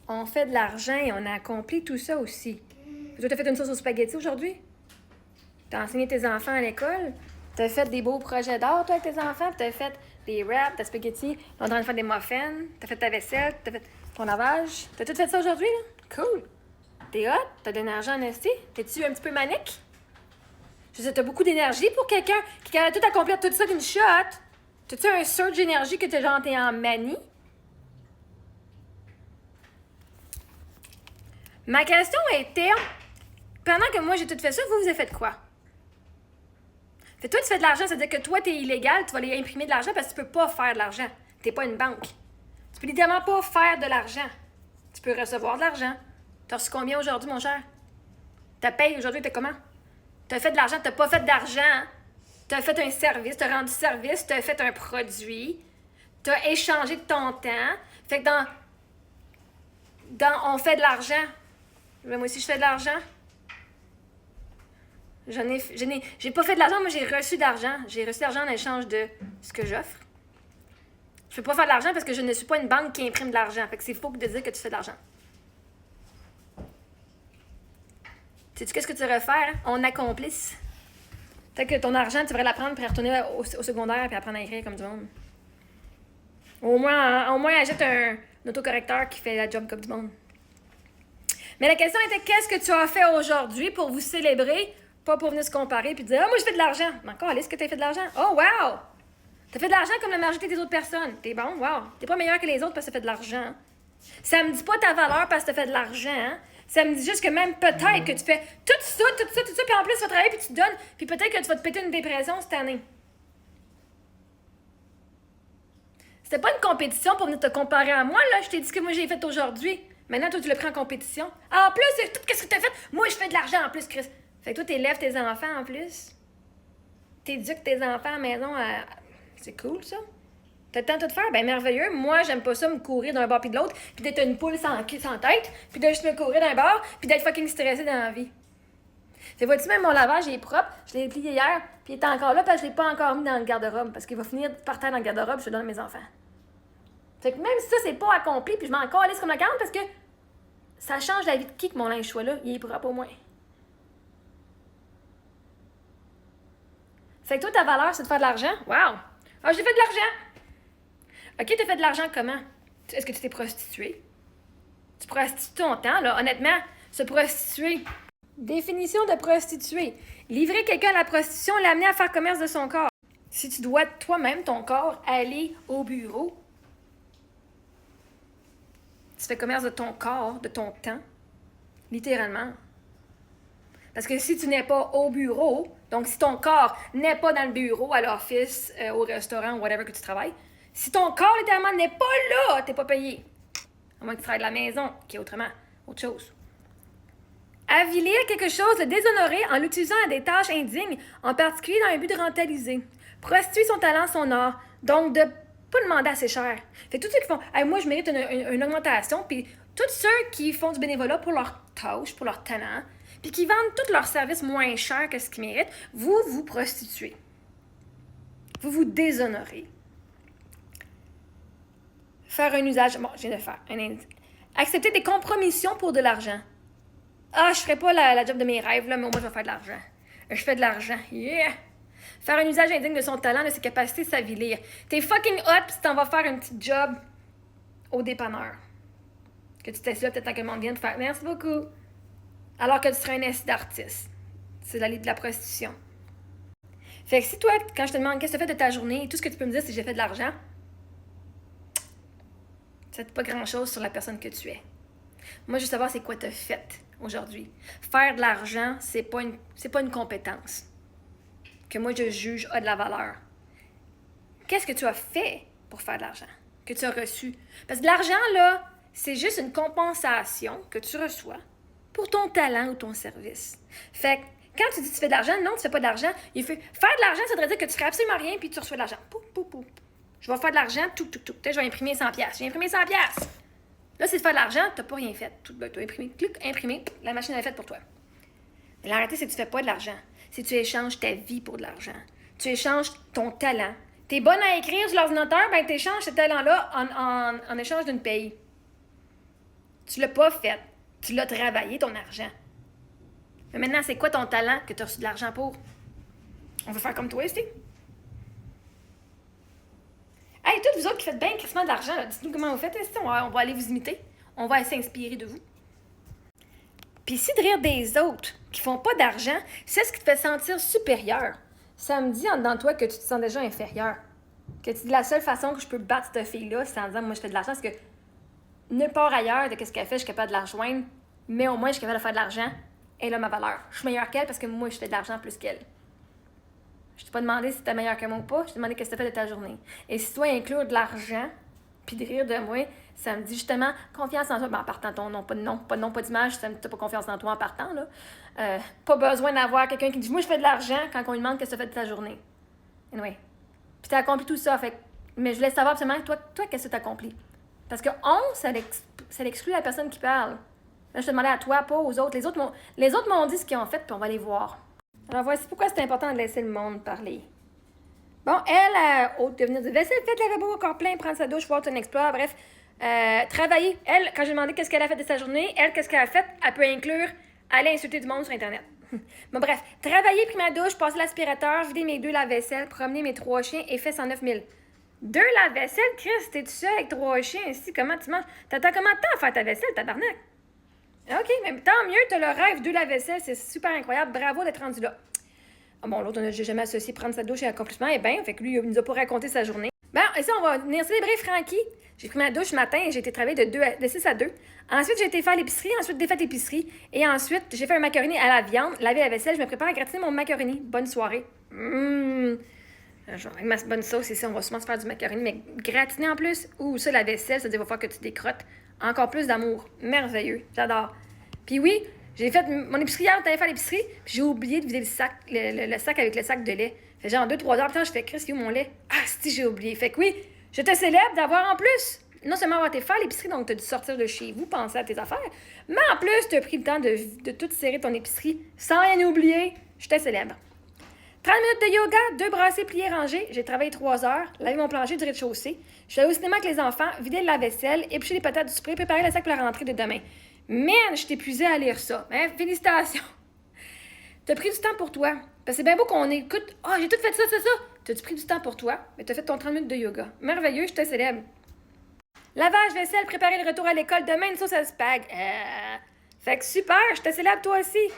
on fait de l'argent et on a accompli tout ça aussi. Toi, t'as fait une sauce aux spaghettis aujourd'hui? T'as enseigné tes enfants à l'école? T'as fait des beaux projets d'art, toi, avec tes enfants? T'as fait des wraps, des spaghettis, on est en train de faire des muffins, t'as fait ta vaisselle, t'as fait ton lavage. T'as tout fait ça aujourd'hui, là? Cool! T'es hot? T'as de l'énergie en esti? T'es-tu un petit peu manique? Je sais, t'as beaucoup d'énergie pour quelqu'un qui a tout accomplir tout ça d'une shot. T'as-tu un surge d'énergie que t'es genre t'es en manie? Ma question était, pendant que moi j'ai tout fait ça, vous avez fait quoi? Fait toi, tu fais de l'argent, ça veut dire que toi, t'es illégal, tu vas aller imprimer de l'argent parce que tu peux pas faire de l'argent. T'es pas une banque. Tu peux littéralement pas faire de l'argent. Tu peux recevoir de l'argent. T'as reçu combien aujourd'hui, mon cher? Ta paye aujourd'hui, t'es comment? T'as fait de l'argent, t'as pas fait d'argent. T'as fait un service, t'as rendu service, t'as fait un produit. T'as échangé de ton temps. Fait que on fait de l'argent. Moi aussi, je fais de l'argent. J'ai pas fait de l'argent, moi j'ai reçu de l'argent. J'ai reçu de l'argent en échange de ce que j'offre. Je peux pas faire de l'argent parce que je ne suis pas une banque qui imprime de l'argent. Fait que c'est faux de dire que tu fais de l'argent. Sais-tu qu'est-ce que tu devrais faire? On accomplisse. Peut-être que ton argent, tu devrais l'apprendre puis retourner au secondaire puis apprendre à écrire comme du monde. Au moins achète un autocorrecteur qui fait la job comme du monde. Mais la question était qu'est-ce que tu as fait aujourd'hui pour vous célébrer, pas pour venir se comparer puis dire ah, moi je fais de l'argent. Mais encore, est-ce que tu as fait de l'argent? Oh wow! Tu as fait de l'argent comme la majorité des autres personnes. T'es bon, wow. T'es pas meilleur que les autres parce que tu as fait de l'argent. Ça me dit pas ta valeur parce que tu as fait de l'argent. Hein? Ça me dit juste que même peut-être que tu fais tout ça, puis en plus tu vas travailler puis tu te donnes, puis peut-être que tu vas te péter une dépression cette année. C'était pas une compétition pour venir te comparer à moi, là. Je t'ai dit ce que moi j'ai fait aujourd'hui. Maintenant, toi, tu le prends en compétition. En plus, c'est tout ce que t'as fait. Moi, je fais de l'argent en plus, Chris. Fait que toi, t'élèves tes enfants en plus. T'éduques tes enfants à la maison à... C'est cool, ça. T'as le temps de tout faire? Ben, merveilleux. Moi, j'aime pas ça me courir d'un bord puis de l'autre, puis d'être une poule sans tête, puis de juste me courir d'un bord, puis d'être fucking stressée dans la vie. Fait vois-tu, même mon lavage, il est propre. Je l'ai plié hier, puis il est encore là, parce que je l'ai pas encore mis dans le garde-robe, parce qu'il va finir par terre dans le garde-robe, je le donne à mes enfants. Fait que même si ça, c'est pas accompli, puis je m'en calisse comme la carte, parce que ça change la vie de qui que mon linge soit là. Il est propre au moins. Fait que toi, ta valeur, c'est de faire de l'argent? Wow! Ah, j'ai fait de l'argent! OK, t'as fait de l'argent comment? Est-ce que tu t'es prostituée? Tu prostitues ton temps, là. Honnêtement, se prostituer. Définition de prostituée. Livrer quelqu'un à la prostitution, l'amener à faire commerce de son corps. Si tu dois toi-même, ton corps, aller au bureau, tu fais commerce de ton corps, de ton temps, littéralement. Parce que si tu n'es pas au bureau, donc si ton corps n'est pas dans le bureau, à l'office, au restaurant, whatever que tu travailles, si ton corps, littéralement, n'est pas là, t'es pas payé. À moins que tu travailles de la maison, qui est autre chose. Avilir quelque chose, le déshonorer en l'utilisant à des tâches indignes, en particulier dans le but de rentabiliser. Prostituer son talent, son art, donc de pas demander assez cher. Fait que tous ceux qui font hey, moi je mérite une augmentation, puis tous ceux qui font du bénévolat pour leur tâche, pour leur talent, puis qui vendent tous leurs services moins cher que ce qu'ils méritent, vous vous prostituez. Vous vous déshonorez. Faire un usage... Bon, je viens de faire un accepter des compromissions pour de l'argent. Ah, je ferai pas la job de mes rêves, là, mais au moins je vais faire de l'argent. Je fais de l'argent. Yeah! Faire un usage indigne de son talent, de ses capacités, de s'avilir. T'es fucking hot, pis t'en vas faire un petit job au dépanneur. Que tu t'essayes là, peut-être tant que le monde vienne te faire merci beaucoup. Alors que tu serais un esti d'artiste. C'est de la prostitution. Fait que si toi, quand je te demande qu'est-ce que tu fais de ta journée, tout ce que tu peux me dire, c'est que j'ai fait de l'argent, ça ne dit pas grand-chose sur la personne que tu es. Moi, je veux savoir c'est quoi t'as fait aujourd'hui. Faire de l'argent, c'est pas une compétence que moi, je juge a de la valeur. Qu'est-ce que tu as fait pour faire de l'argent? Que tu as reçu? Parce que l'argent, là, c'est juste une compensation que tu reçois pour ton talent ou ton service. Fait que quand tu dis que tu fais de l'argent, non, tu fais pas de l'argent. Il fait faire de l'argent, ça voudrait dire que tu ferais absolument rien puis tu reçois de l'argent. Pou, pou, pou. Je vais faire de l'argent, tout. Peut-être je vais imprimer 100$. Je vais imprimer 100$. Là, c'est de faire de l'argent, t'as pas rien fait. Tu as imprimé, clic, imprimé, la machine elle est faite pour toi. Mais la réalité, c'est que tu fais pas de l'argent. C'est que tu échanges ta vie pour de l'argent. Tu échanges ton talent. T'es bonne à écrire sur l'ordinateur, ben tu échanges ce talent-là en échange d'une paye. Tu l'as pas fait. Tu l'as travaillé, ton argent. Mais maintenant, c'est quoi ton talent que tu as reçu de l'argent pour? On veut faire comme toi, Steve? Hey, toutes vous autres qui faites bien crissement de l'argent, dites-nous comment vous faites, Steve. On va aller vous imiter. On va s'inspirer de vous. Puis si de rire des autres qui font pas d'argent, c'est ce qui te fait sentir supérieur. Ça me dit en dedans de toi que tu te sens déjà inférieur. Que tu dis la seule façon que je peux battre cette fille-là, c'est en disant moi je fais de l'argent, parce que nulle part ailleurs de ce qu'elle fait, je suis capable de la rejoindre, mais au moins je suis capable de faire de l'argent, elle a ma valeur. Je suis meilleure qu'elle parce que moi je fais de l'argent plus qu'elle. Je t'ai pas demandé si t'es meilleure que moi ou pas, je t'ai demandé qu'est-ce que t'as fait de ta journée. Et si toi inclure de l'argent, puis de rire de moi, ça me dit justement confiance en toi. Ben, en partant ton nom, pas de nom, pas d'image, ça me dit t'as pas confiance en toi en partant, là. Pas besoin d'avoir quelqu'un qui dit moi je fais de l'argent quand on lui demande qu'est-ce que t'as fait de ta journée. Anyway. Puis t'as accompli tout ça, fait mais je voulais savoir absolument toi qu'est-ce que t'as accompli. Parce que ça l'exclut la personne qui parle. Là, je te demandais à toi, pas aux autres. Les autres m'ont dit ce qu'ils ont fait, puis on va les voir. Alors voici pourquoi c'est important de laisser le monde parler. Bon, elle, de venir dire vaisselle faite, lavabo encore plein, prendre sa douche, voir ton exploit, bref. Travailler. Elle, quand j'ai demandé qu'est-ce qu'elle a fait de sa journée, elle, qu'est-ce qu'elle a fait, elle peut inclure aller insulter du monde sur Internet. Bon, bref. Travailler, pris ma douche, passer l'aspirateur, vider mes 2 lave-vaisselle, promener mes 3 chiens et fait 109 000. 2 lave-vaisselle, Chris, t'es-tu seul avec 3 chiens ici? Comment tu manges? T'attends combien de temps à faire ta vaisselle, tabarnak? OK, mais tant mieux, t'as le rêve, 2 lave-vaisselle, c'est super incroyable. Bravo d'être rendu là. Ah bon, l'autre, j'ai jamais associé prendre sa douche et accomplissement. Eh bien, fait que lui, il nous a pas raconté sa journée. Bon, ici, on va venir célébrer Frankie. J'ai pris ma douche ce matin et j'ai été travailler de 6 à 2. Ensuite, j'ai été faire l'épicerie, ensuite défaite l'épicerie. Et ensuite, j'ai fait un macaroni à la viande, laver la vaisselle. Je me prépare à gratiner mon macaroni. Bonne soirée. Genre, avec ma bonne sauce ici, on va sûrement se faire du macaroni, mais gratiner en plus. Ouh, ça, la vaisselle, ça veut dire qu'il va falloir que tu décrottes. Encore plus d'amour. Merveilleux. J'adore. Puis oui, j'ai fait mon épicerie hier, t'allais faire l'épicerie, puis j'ai oublié de vider le sac, le sac avec le sac de lait. Fait genre 2-3 heures, putain, je fais Chris, il est où mon lait? Ah, si, j'ai oublié. Fait que oui, je te célèbre d'avoir en plus, non seulement avoir été faire l'épicerie, donc t'as dû sortir de chez vous, penser à tes affaires, mais en plus, t'as pris le temps de tout serrer ton épicerie sans rien oublier. Je te célèbre. 30 minutes de yoga, 2 brassées pliées rangées. J'ai travaillé 3 heures, lavé mon plancher du rez-de-chaussée. Je suis allée au cinéma avec les enfants, vider la vaisselle, éplucher les patates du spray, préparer le sac pour la rentrée de demain. Man, je t'ai épuisée à lire ça. Hein? Félicitations. T'as pris du temps pour toi. Parce que c'est bien beau qu'on écoute. Ah, j'ai tout fait ça. T'as-tu pris du temps pour toi? Mais t'as fait ton 30 minutes de yoga. Merveilleux, je te célèbre. Lavage, vaisselle, préparer le retour à l'école. Demain, une sauce à spag. Fait que super, je te célèbre toi aussi.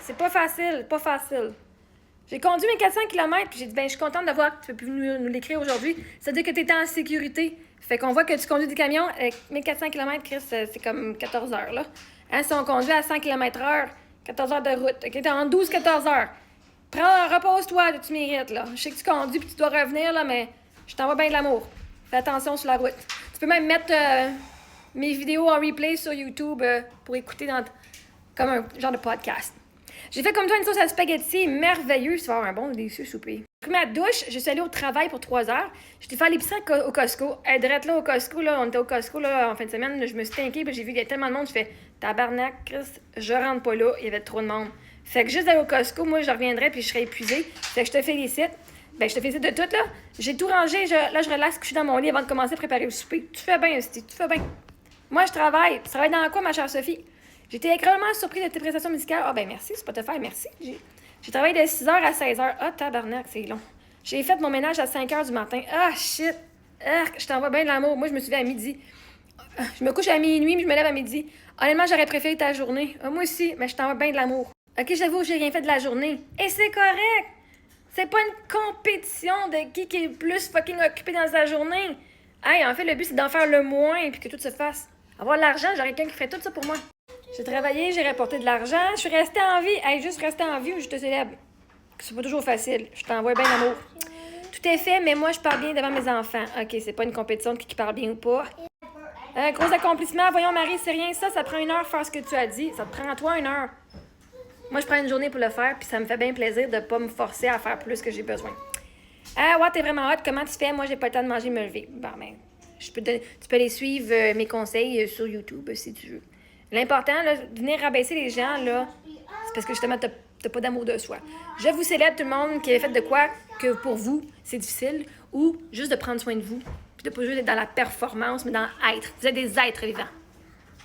C'est pas facile. J'ai conduit mes 400 km, puis j'ai dit, ben, je suis contente de voir que tu peux plus nous l'écrire aujourd'hui. C'est-à-dire que tu étais en sécurité. Fait qu'on voit que tu conduis des camions. Avec 1400 km, Chris, c'est comme 14 heures, là. Hein, si on conduit à 100 km/h, 14 heures de route. OK, t'es en 12-14 heures. Repose-toi, tu mérites, là. Je sais que tu conduis, puis tu dois revenir, là, mais je t'envoie bien de l'amour. Fais attention sur la route. Tu peux même mettre mes vidéos en replay sur YouTube pour écouter comme un genre de podcast. J'ai fait comme toi une sauce à spaghetti merveilleuse. Ça va avoir un bon délicieux souper. J'ai pris ma douche, je suis allée au travail pour 3 heures. J'étais faire l'épicerie au Costco. Drette là au Costco, là, on était au Costco là, en fin de semaine. Là, je me suis tinquée, puis j'ai vu qu'il y a tellement de monde. Je fais tabarnak, Chris, je rentre pas là. Il y avait trop de monde. Fait que juste d'aller au Costco, moi, je reviendrai puis je serais épuisée. Fait que je te félicite. Ben, je te félicite de tout, là. J'ai tout rangé. Là, je relaxe, je suis dans mon lit avant de commencer à préparer le souper. Tu fais bien, Steve, tu fais bien. Moi, je travaille. Tu travailles dans quoi, ma chère Sophie? J'étais incroyablement surpris de tes prestations musicales. Ah, ben merci, Spotify, merci. J'ai travaillé de 6h à 16h. Ah, tabarnak, c'est long. J'ai fait mon ménage à 5h du matin. Ah, shit. Ah, je t'envoie bien de l'amour. Moi, je me suis levée à midi. Je me couche à minuit, mais je me lève à midi. Honnêtement, j'aurais préféré ta journée. Moi aussi, mais je t'envoie bien de l'amour. OK, j'avoue, j'ai rien fait de la journée. Et c'est correct. C'est pas une compétition de qui est le plus fucking occupé dans sa journée. Hey, en fait, le but, c'est d'en faire le moins et puis que tout se fasse. Avoir de l'argent, j'aurais quelqu'un qui ferait tout ça pour moi. J'ai travaillé, j'ai rapporté de l'argent, je suis restée en vie. Hey, juste rester en vie ou je te célèbre. C'est pas toujours facile. Je t'envoie bien d'amour. Tout est fait, mais moi, je parle bien devant mes enfants. OK, c'est pas une compétition de qui parle bien ou pas. Gros accomplissement. Voyons, Marie, c'est rien ça. Ça prend 1 heure faire ce que tu as dit. Ça te prend à toi 1 heure. Moi, je prends une journée pour le faire, puis ça me fait bien plaisir de pas me forcer à faire plus que j'ai besoin. Ah, ouais, t'es vraiment hot. Comment tu fais? Moi, j'ai pas le temps de manger et me lever. Bon, ben, tu peux aller suivre mes conseils sur YouTube si tu veux. L'important, là, de venir rabaisser les gens, là, c'est parce que justement, t'as pas d'amour de soi. Je vous célèbre tout le monde qui a fait de quoi que pour vous, c'est difficile, ou juste de prendre soin de vous, puis de pas juste être dans la performance, mais dans être. Vous êtes des êtres vivants.